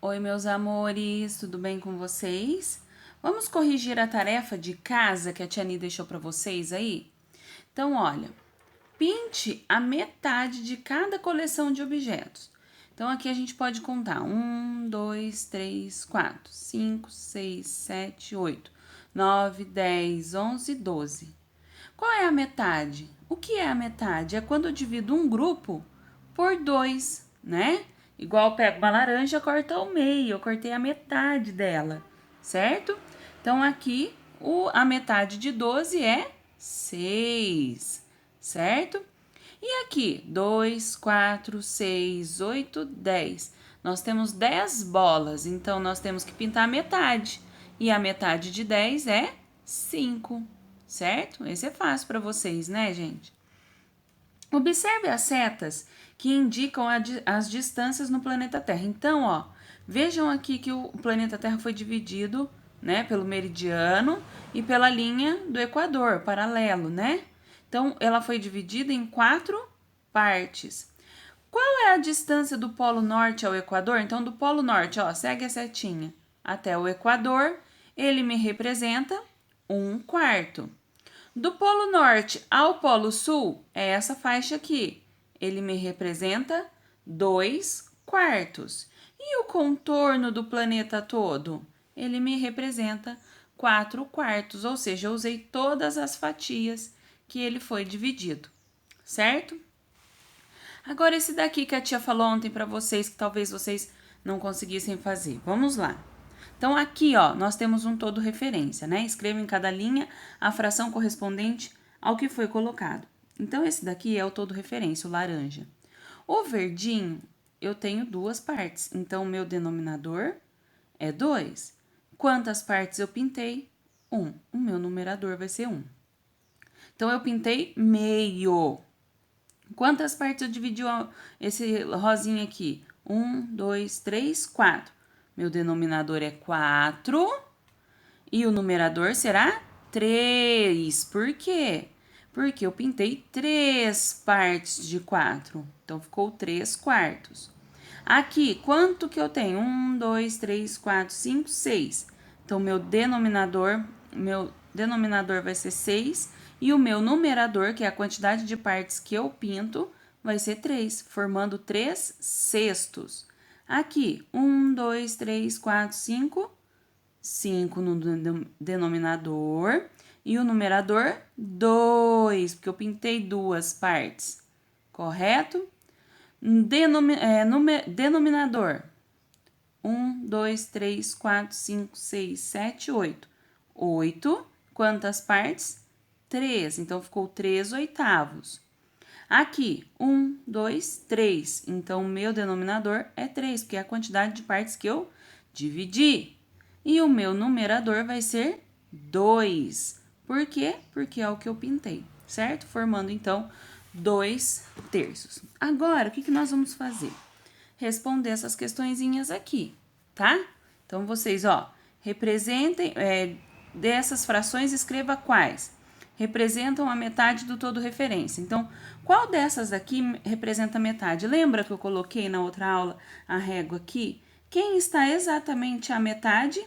Oi, meus amores, tudo bem com vocês? Vamos corrigir a tarefa de casa que a Tia Ni deixou para vocês aí? Então, olha, pinte a metade de cada coleção de objetos. Então, aqui a gente pode contar 1, 2, 3, 4, 5, 6, 7, 8, 9, 10, 11, 12. Qual é a metade? O que é a metade? É quando eu divido um grupo por 2, né? Igual eu pego uma laranja, corto ao meio, eu cortei a metade dela, certo? Então, aqui, a metade de 12 é 6, certo? E aqui, 2, 4, 6, 8, 10. Nós temos 10 bolas, então nós temos que pintar a metade. E a metade de 10 é 5, certo? Esse é fácil para vocês, né, gente? Observe as setas que indicam as distâncias no planeta Terra. Então, ó, vejam aqui que o planeta Terra foi dividido, né, pelo meridiano e pela linha do Equador, paralelo, né? Então, ela foi dividida em 4 partes. Qual é a distância do Polo Norte ao Equador? Então, do Polo Norte, ó, segue a setinha até o Equador, ele me representa 1/4. Do Polo Norte ao Polo Sul, é essa faixa aqui. Ele me representa 2/4. E o contorno do planeta todo? Ele me representa 4/4, ou seja, eu usei todas as fatias que ele foi dividido, certo? Agora esse daqui que a tia falou ontem para vocês, que talvez vocês não conseguissem fazer. Vamos lá. Então, aqui, ó, nós temos um todo referência, né? Escreva em cada linha a fração correspondente ao que foi colocado. Então, esse daqui é o todo referência, o laranja. O verdinho, eu tenho 2 partes. Então, o meu denominador é 2. Quantas partes eu pintei? 1. O meu numerador vai ser 1. Então, eu pintei meio. Quantas partes eu dividi esse rosinha aqui? 1, 2, 3, 4. Meu denominador é 4 e o numerador será 3. Por quê? Porque eu pintei 3 partes de 4. Então, ficou 3/4. Aqui, quanto que eu tenho? 1, 2, 3, 4, 5, 6. Então, meu denominador vai ser 6 e o meu numerador, que é a quantidade de partes que eu pinto, vai ser 3, formando 3/6. Aqui, 1, 2, 3, 4, 5, 5 no denominador e o numerador 2, porque eu pintei 2 partes, correto? Denominador 1, 2, 3, 4, 5, 6, 7, 8. 8, quantas partes? 3, então ficou 3/8. Aqui, 1, 2, 3. Então, o meu denominador é 3, porque é a quantidade de partes que eu dividi. E o meu numerador vai ser 2. Por quê? Porque é o que eu pintei, certo? Formando, então, 2/3. Agora, o que nós vamos fazer? Responder essas questõezinhas aqui, tá? Então, vocês, ó, representem, dessas frações, escreva quais representam a metade do todo referência. Então, qual dessas aqui representa a metade? Lembra que eu coloquei na outra aula a régua aqui? Quem está exatamente a metade?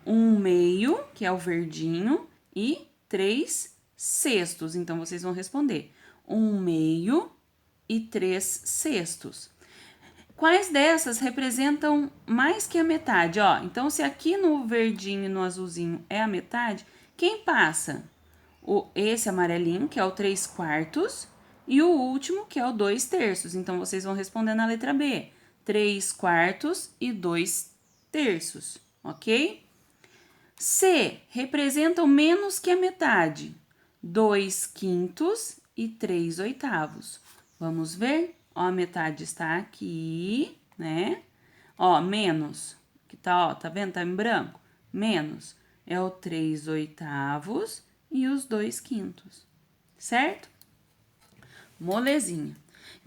1/2, que é o verdinho, e 3/6. Então, vocês vão responder 1/2 e 3/6. Quais dessas representam mais que a metade? Ó, então, se aqui no verdinho e no azulzinho é a metade, quem passa? Esse amarelinho, que é o 3/4, e o último, que é o 2/3. Então, vocês vão responder na letra B. 3/4 e 2/3, ok? C, representam menos que a metade. 2/5 e 3/8. Vamos ver? Ó, a metade está aqui, né? Ó, menos, que tá, ó, tá vendo? Tá em branco. Menos é o 3/8 e os 2/5, certo? Molezinha.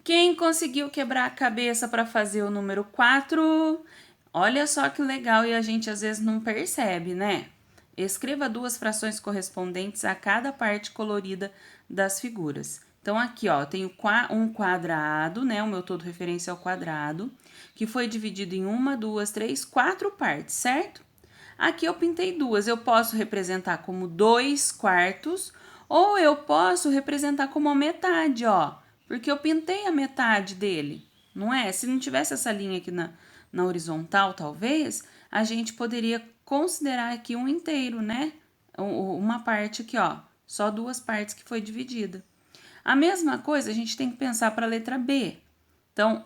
Quem conseguiu quebrar a cabeça para fazer o número 4? Olha só que legal e a gente às vezes não percebe, né? Escreva 2 frações correspondentes a cada parte colorida das figuras. Então, aqui, ó, eu tenho um quadrado, né? O meu todo referência ao quadrado, que foi dividido em 1, 2, 3, 4 partes, certo? Aqui eu pintei duas. Eu posso representar como 2/4 ou eu posso representar como a metade, ó. Porque eu pintei a metade dele, não é? Se não tivesse essa linha aqui na horizontal, talvez, a gente poderia considerar aqui um inteiro, né? Uma parte aqui, ó. Só duas partes que foi dividida. A mesma coisa a gente tem que pensar para a letra B. Então,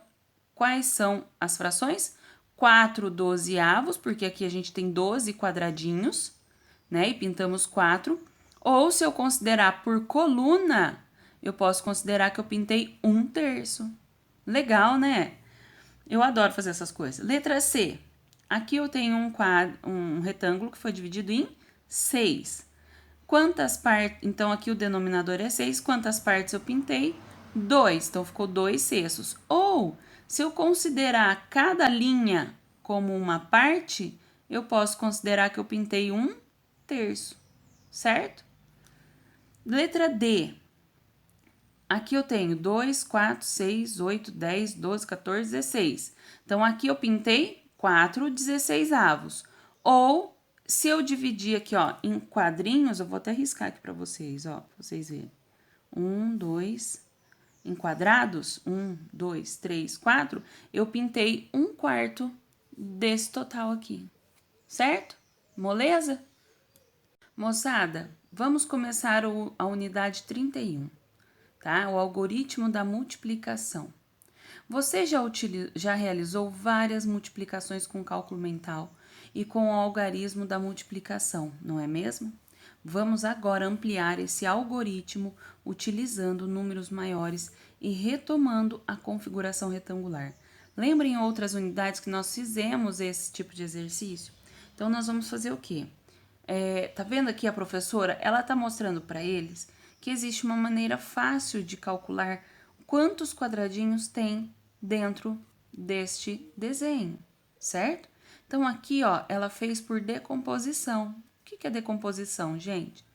quais são as frações? 4/12, porque aqui a gente tem 12 quadradinhos, né? E pintamos 4. Ou se eu considerar por coluna, eu posso considerar que eu pintei 1/3. Legal, né? Eu adoro fazer essas coisas. Letra C. Aqui eu tenho um retângulo que foi dividido em 6. Quantas partes... Então, aqui o denominador é 6. Quantas partes eu pintei? 2. Então, ficou 2/6. Ou, se eu considerar cada linha como uma parte, eu posso considerar que eu pintei 1/3. Certo? Letra D. Aqui eu tenho 2, 4, 6, 8, 10, 12, 14, 16. Então, aqui eu pintei 4/16. Ou, se eu dividir aqui, ó, em quadrinhos, eu vou até riscar aqui pra vocês, ó, pra vocês verem. 1, 2, em quadrados, 1, 2, 3, 4, eu pintei 1/4 desse total aqui, certo? Moleza? Moçada, vamos começar a unidade 31, tá? O algoritmo da multiplicação. Você já realizou várias multiplicações com cálculo mental e com o algarismo da multiplicação, não é mesmo? Vamos agora ampliar esse algoritmo utilizando números maiores e retomando a configuração retangular. Lembrem outras unidades que nós fizemos esse tipo de exercício? Então, nós vamos fazer o quê? Tá vendo aqui a professora? Ela tá mostrando para eles que existe uma maneira fácil de calcular quantos quadradinhos tem dentro deste desenho, certo? Então, aqui, ó, ela fez por decomposição. O que é decomposição, gente?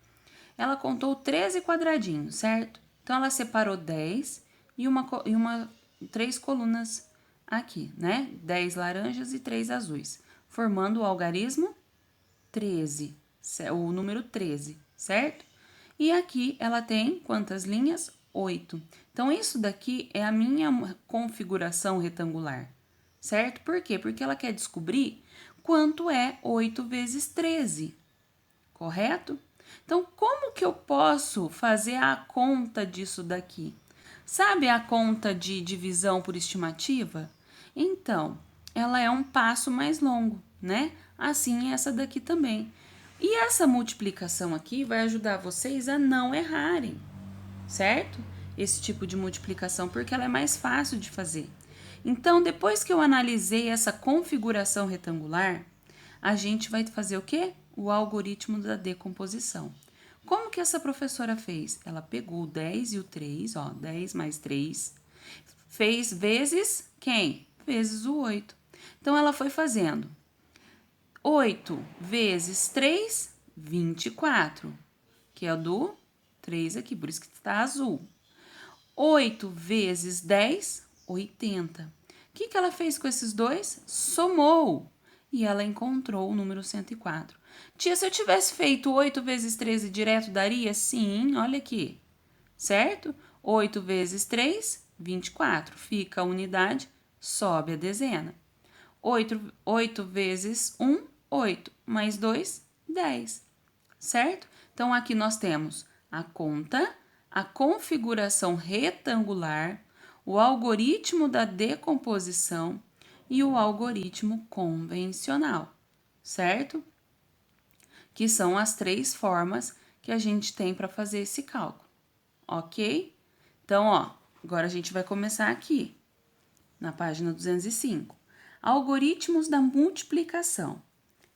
Ela contou 13 quadradinhos, certo? Então, ela separou 10 e 3 colunas aqui, né? 10 laranjas e 3 azuis, formando o algarismo 13, o número 13, certo? E aqui ela tem quantas linhas? 8. Então, isso daqui é a minha configuração retangular, certo? Por quê? Porque ela quer descobrir quanto é 8 vezes 13, correto? Então, como que eu posso fazer a conta disso daqui? Sabe a conta de divisão por estimativa? Então, ela é um passo mais longo, né? Assim, essa daqui também. E essa multiplicação aqui vai ajudar vocês a não errarem, certo? Esse tipo de multiplicação, porque ela é mais fácil de fazer. Então, depois que eu analisei essa configuração retangular, a gente vai fazer o quê? O algoritmo da decomposição. Como que essa professora fez? Ela pegou o 10 e o 3, ó, 10 mais 3, fez vezes quem? Vezes o 8. Então, ela foi fazendo 8 vezes 3, 24, que é o do 3 aqui, por isso que está azul. 8 vezes 10, 80. O que ela fez com esses dois? Somou. E ela encontrou o número 104. Tia, se eu tivesse feito 8 vezes 13 direto, daria? Sim, olha aqui. Certo? 8 vezes 3, 24. Fica a unidade, sobe a dezena. 8 vezes 1, 8. Mais 2, 10. Certo? Então, aqui nós temos a conta, a configuração retangular, o algoritmo da decomposição e o algoritmo convencional, certo? Que são as 3 formas que a gente tem para fazer esse cálculo, ok? Então, ó, agora a gente vai começar aqui, na página 205. Algoritmos da multiplicação.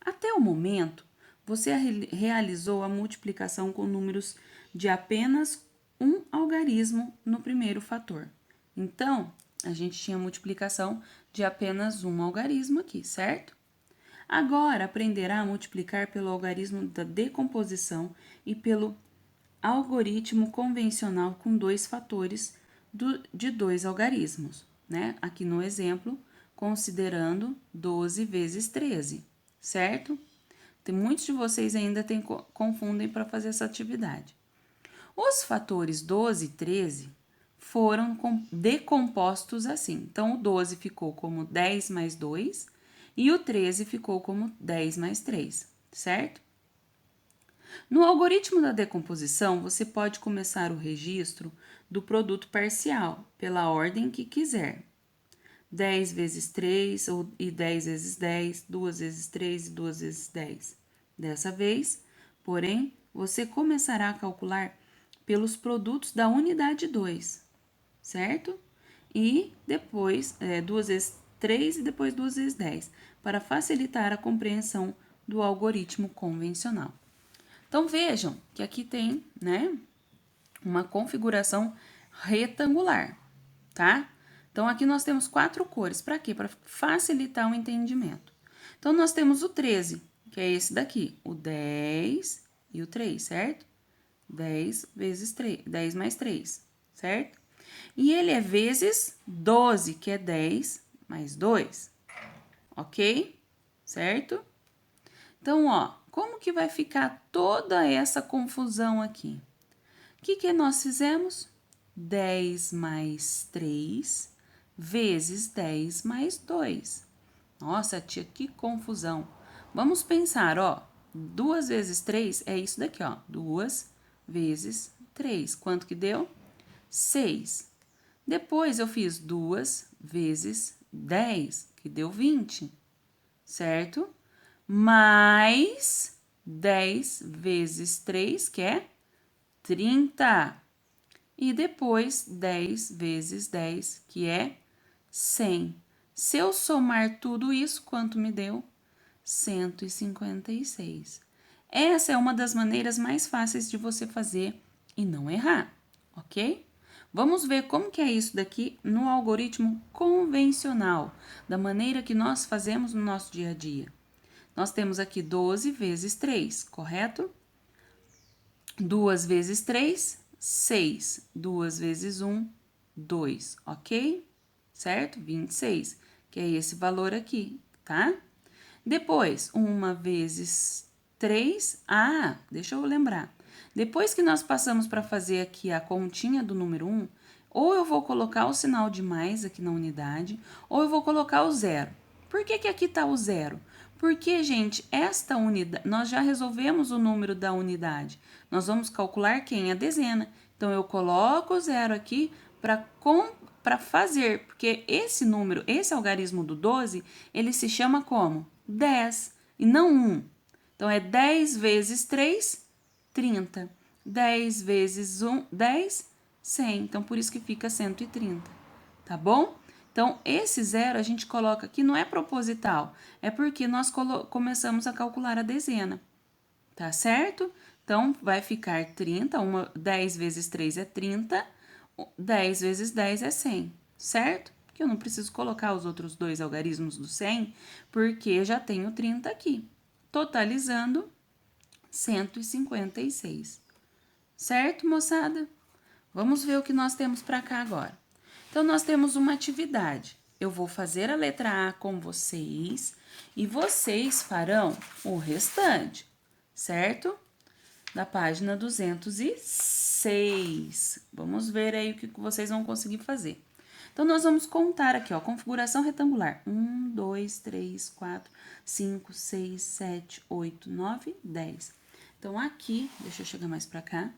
Até o momento, você realizou a multiplicação com números de apenas um algarismo no primeiro fator. Então, a gente tinha multiplicação de apenas um algarismo aqui, certo? Agora, aprenderá a multiplicar pelo algarismo da decomposição e pelo algoritmo convencional com 2 fatores de 2 algarismos, né? Aqui no exemplo, considerando 12 vezes 13, certo? Tem muitos de vocês ainda confundem para fazer essa atividade. Os fatores 12 e 13 foram decompostos assim. Então, o 12 ficou como 10 mais 2 e o 13 ficou como 10 mais 3, certo? No algoritmo da decomposição, você pode começar o registro do produto parcial pela ordem que quiser. 10 vezes 3 e 10 vezes 10, 2 vezes 3 e 2 vezes 10. Dessa vez, porém, você começará a calcular pelos produtos da unidade 2, certo? E depois, 2 vezes 3 e depois 2 vezes 10, para facilitar a compreensão do algoritmo convencional. Então, vejam que aqui tem, né, uma configuração retangular, tá? Então, aqui nós temos 4 cores. Para quê? Para facilitar o entendimento. Então, nós temos o 13, que é esse daqui, o 10 e o 3, certo? 10 vezes 3, 10 mais 3, certo? E ele é vezes 12, que é 10 mais 2, ok? Certo? Então, ó, como que vai ficar toda essa confusão aqui? O que nós fizemos? 10 mais 3 vezes 10 mais 2. Nossa, tia, que confusão. Vamos pensar, ó. 2 vezes 3 é isso daqui, ó. 2 vezes 3. Quanto que deu? 6. Depois eu fiz 2 vezes 10, que deu 20, certo? Mais 10 vezes 3, que é 30. E depois 10 vezes 10, que é 100. Se eu somar tudo isso, quanto me deu? 156. Essa é uma das maneiras mais fáceis de você fazer e não errar, ok? Vamos ver como que é isso daqui no algoritmo convencional, da maneira que nós fazemos no nosso dia a dia. Nós temos aqui 12 vezes 3, correto? 2 vezes 3, 6. 2 vezes 1, 2, ok? Certo? 26, que é esse valor aqui, tá? Depois, 1 vezes 3, deixa eu lembrar. Depois que nós passamos para fazer aqui a continha do número 1, ou eu vou colocar o sinal de mais aqui na unidade, ou eu vou colocar o zero. Por que que aqui está o zero? Porque, gente, esta unidade, nós já resolvemos o número da unidade. Nós vamos calcular quem? A dezena. Então, eu coloco o zero aqui para fazer, porque esse número, esse algarismo do 12, ele se chama como? 10 e não 1. Então, é 10 vezes 3, 30. 10 vezes 1, 10, 100. Então, por isso que fica 130, tá bom? Então, esse zero a gente coloca aqui, não é proposital, é porque nós começamos a calcular a dezena, tá certo? Então, vai ficar 30, 10 vezes 3 é 30, 10 vezes 10 é 100, certo? Que eu não preciso colocar os outros dois algarismos do 100, porque já tenho 30 aqui, totalizando 156. Certo, moçada? Vamos ver o que nós temos para cá agora. Então, nós temos uma atividade. Eu vou fazer a letra A com vocês e vocês farão o restante, certo? Da página 206. Vamos ver aí o que vocês vão conseguir fazer. Então, nós vamos contar aqui, ó, configuração retangular. 1, 2, 3, 4, 5, 6, 7, 8, 9, 10. Então, aqui, deixa eu chegar mais para cá.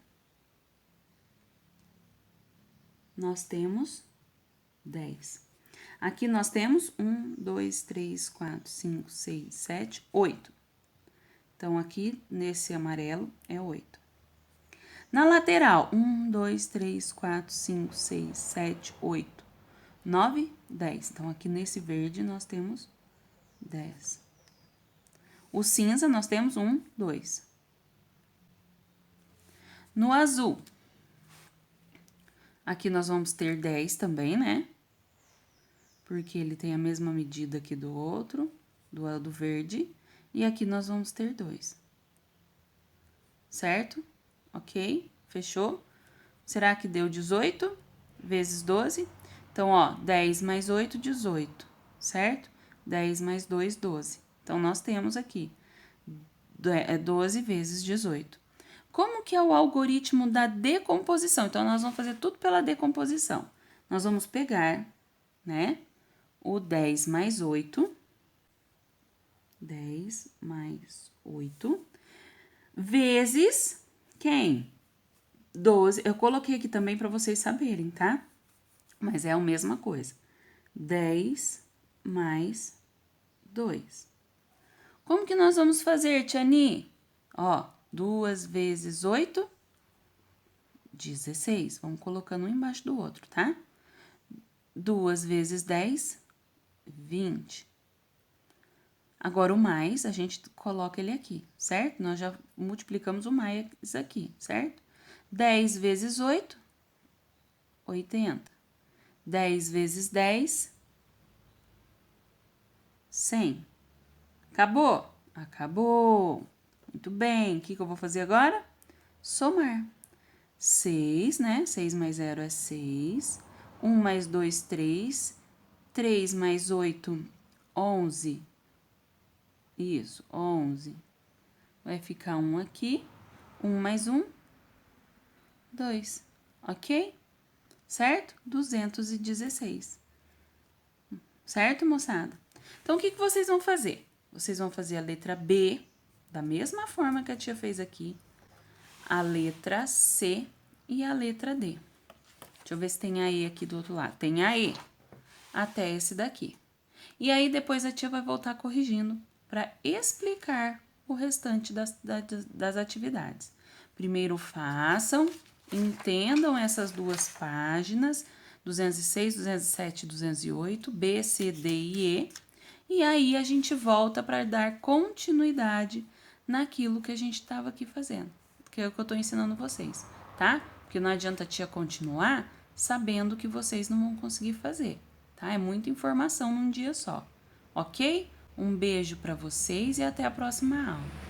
Nós temos 10. Aqui nós temos 1, 2, 3, 4, 5, 6, 7, 8. Então, aqui, nesse amarelo, é 8. Na lateral, 1, 2, 3, 4, 5, 6, 7, 8, 9, 10. Então, aqui nesse verde, nós temos 10. O cinza, nós temos 1, 2. No azul, aqui nós vamos ter 10 também, né? Porque ele tem a mesma medida aqui do outro, do verde. E aqui nós vamos ter 2. Certo? Ok? Fechou? Será que deu 18 vezes 12? Então, ó, 10 mais 8, 18, certo? 10 mais 2, 12. Então, nós temos aqui 12 vezes 18. Como que é o algoritmo da decomposição? Então, nós vamos fazer tudo pela decomposição. Nós vamos pegar, né, o 10 mais 8, 10 mais 8, vezes quem? 12. Eu coloquei aqui também para vocês saberem, tá? Mas é a mesma coisa. 10 mais 2. Como que nós vamos fazer, Tiani? Ó, 2 vezes 8, 16. Vamos colocando um embaixo do outro, tá? 2 vezes 10, 20. Agora, o mais, a gente coloca ele aqui, certo? Nós já multiplicamos o mais aqui, certo? 10 vezes 8, 80. 10 vezes 10, 100. Acabou? Acabou. Muito bem. O que eu vou fazer agora? Somar. 6, né? 6 mais 0 é 6. 1 mais 2, 3. 3 mais 8, 11. Isso, 11. Vai ficar 1 aqui. 1 mais 1, 2. Ok? Certo? 216. Certo, moçada? Então, o que vocês vão fazer? Vocês vão fazer a letra B, da mesma forma que a tia fez aqui, a letra C e a letra D. Deixa eu ver se tem a E aqui do outro lado. Tem a E até esse daqui. E aí, depois a tia vai voltar corrigindo para explicar o restante das atividades. Primeiro façam, entendam essas duas páginas, 206, 207 e 208, B, C, D e E. E aí, a gente volta para dar continuidade naquilo que a gente estava aqui fazendo, que é o que eu estou ensinando vocês, tá? Porque não adianta a tia continuar sabendo que vocês não vão conseguir fazer, tá? É muita informação num dia só, ok? Um beijo para vocês e até a próxima aula.